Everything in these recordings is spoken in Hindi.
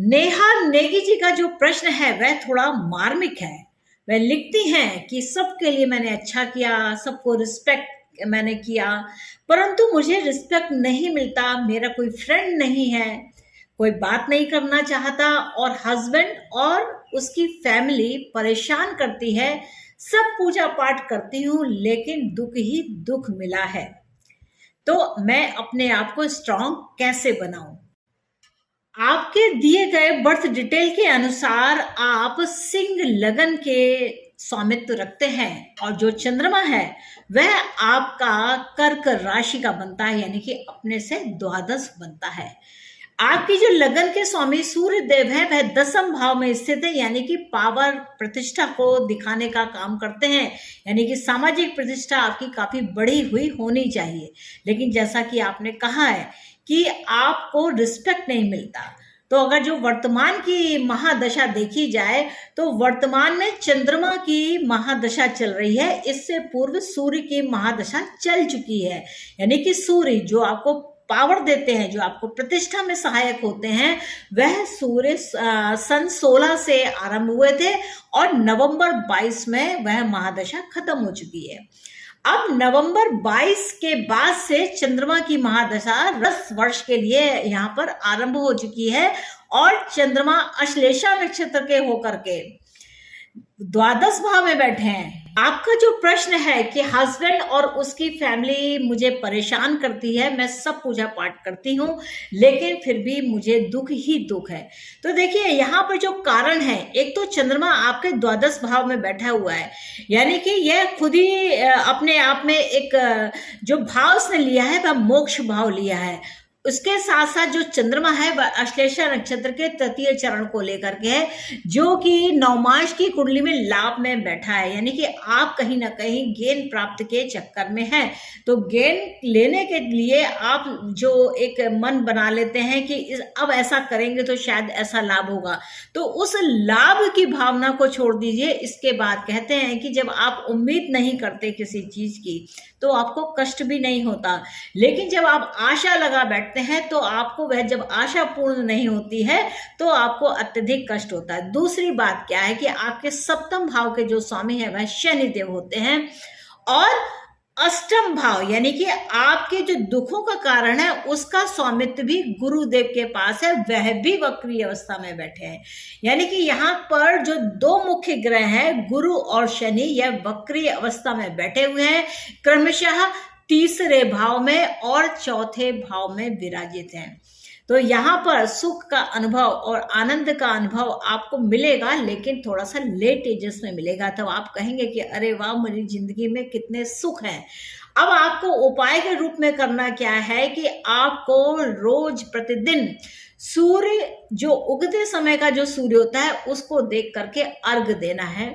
नेहा नेगी जी का जो प्रश्न है वह थोड़ा मार्मिक है। वह लिखती हैं कि सबके लिए मैंने अच्छा किया, सबको रिस्पेक्ट मैंने किया, परंतु मुझे रिस्पेक्ट नहीं मिलता, मेरा कोई फ्रेंड नहीं है, कोई बात नहीं करना चाहता और हस्बैंड और उसकी फैमिली परेशान करती है। सब पूजा पाठ करती हूँ लेकिन दुख ही दुख मिला है। तो मैं अपने आप को स्ट्रांग कैसे बनाऊं? आपके दिए गए बर्थ डिटेल के अनुसार आप सिंह लगन के स्वामित्व रखते हैं और जो चंद्रमा है वह आपका कर्क राशि का बनता है, यानी कि अपने से द्वादश बनता है। आपकी जो लगन के स्वामी सूर्य देव है वह 10वें भाव में स्थित है, यानी कि पावर प्रतिष्ठा को दिखाने का काम करते हैं, यानी कि सामाजिक प्रतिष्ठा आपकी काफी बड़ी हुई होनी चाहिए। लेकिन जैसा कि आपने कहा है कि आपको रिस्पेक्ट नहीं मिलता, तो अगर जो वर्तमान की महादशा देखी जाए तो वर्तमान में चंद्रमा की महादशा चल रही है। इससे पूर्व सूर्य की महादशा चल चुकी है, यानी कि सूर्य जो आपको पावर देते हैं, जो आपको प्रतिष्ठा में सहायक होते हैं, वह सूर्य सन 16 से आरंभ हुए थे और नवंबर 22 में वह महादशा खत्म हो चुकी है। अब नवंबर 22 के बाद से चंद्रमा की महादशा 10 वर्ष के लिए यहाँ पर आरंभ हो चुकी है और चंद्रमा अश्लेषा नक्षत्र के होकर के द्वादश भाव में बैठे हैं। आपका जो प्रश्न है कि हस्बैंड और उसकी फैमिली मुझे परेशान करती है, मैं सब पूजा पाठ करती हूँ लेकिन फिर भी मुझे दुख ही दुख है। तो देखिए यहाँ पर जो कारण है, एक तो चंद्रमा आपके द्वादश भाव में बैठा हुआ है, यानी कि यह खुद ही अपने आप में एक जो भाव उसने लिया है वह मोक्ष भाव लिया है। उसके साथ साथ जो चंद्रमा है वह अश्लेषा नक्षत्र के तृतीय चरण को लेकर के है, जो कि नवमास की कुंडली में लाभ में बैठा है, यानी कि आप कहीं ना कहीं गेन प्राप्त के चक्कर में हैं। तो गेन लेने के लिए आप जो एक मन बना लेते हैं कि अब ऐसा करेंगे तो शायद ऐसा लाभ होगा, तो उस लाभ की भावना को छोड़ दीजिए। इसके बाद कहते हैं कि जब आप उम्मीद नहीं करते किसी चीज की तो आपको कष्ट भी नहीं होता, लेकिन जब आप आशा लगा बैठते हैं तो आपको वह जब आशा पूर्ण नहीं होती है तो आपको अत्यधिक कष्ट होता है। दूसरी बात क्या है कि आपके 7वें भाव के जो स्वामी है वह शनि देव होते हैं और 8वें भाव यानी कि आपके जो दुखों का कारण है उसका स्वामित्व भी गुरुदेव के पास है, वह भी वक्री अवस्था में बैठे हैं। यानी कि यहाँ पर जो दो मुख्य ग्रह हैं गुरु और शनि, यह वक्री अवस्था में बैठे हुए हैं, क्रमशः 3रे भाव में और 4थे भाव में विराजित हैं। तो यहाँ पर सुख का अनुभव और आनंद का अनुभव आपको मिलेगा, लेकिन थोड़ा सा लेट एजेस में मिलेगा। तब आप कहेंगे कि अरे वाह, मेरी जिंदगी में कितने सुख हैं। अब आपको उपाय के रूप में करना क्या है कि आपको रोज प्रतिदिन सूर्य जो उगते समय का जो सूर्य होता है उसको देख करके अर्घ देना है।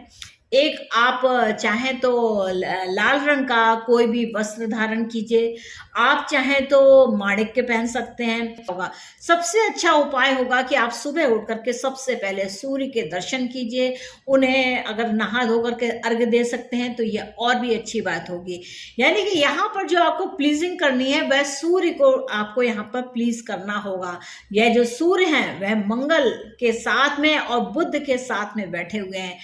एक आप चाहें तो लाल रंग का कोई भी वस्त्र धारण कीजिए, आप चाहें तो माणिक्य पहन सकते हैं। होगा सबसे अच्छा उपाय होगा कि आप सुबह उठ करके सबसे पहले सूर्य के दर्शन कीजिए, उन्हें अगर नहा धो करके अर्घ दे सकते हैं तो ये और भी अच्छी बात होगी। यानी कि यहाँ पर जो आपको प्लीजिंग करनी है वह सूर्य को आपको यहाँ पर प्लीज करना होगा। यह जो सूर्य हैं वह मंगल के साथ में और बुध के साथ में बैठे हुए हैं।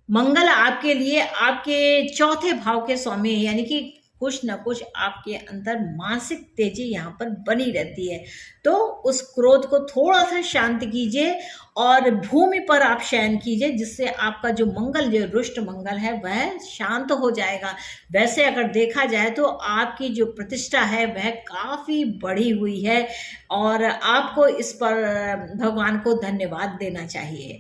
मंगल आपके लिए आपके 4थे भाव के स्वामी है, यानी कि कुछ न कुछ आपके अंदर मानसिक तेजी यहाँ पर बनी रहती है। तो उस क्रोध को थोड़ा सा शांत कीजिए और भूमि पर आप शयन कीजिए, जिससे आपका जो मंगल, जो रुष्ट मंगल है वह शांत हो जाएगा। वैसे अगर देखा जाए तो आपकी जो प्रतिष्ठा है वह काफी बढ़ी हुई है और आपको इस पर भगवान को धन्यवाद देना चाहिए।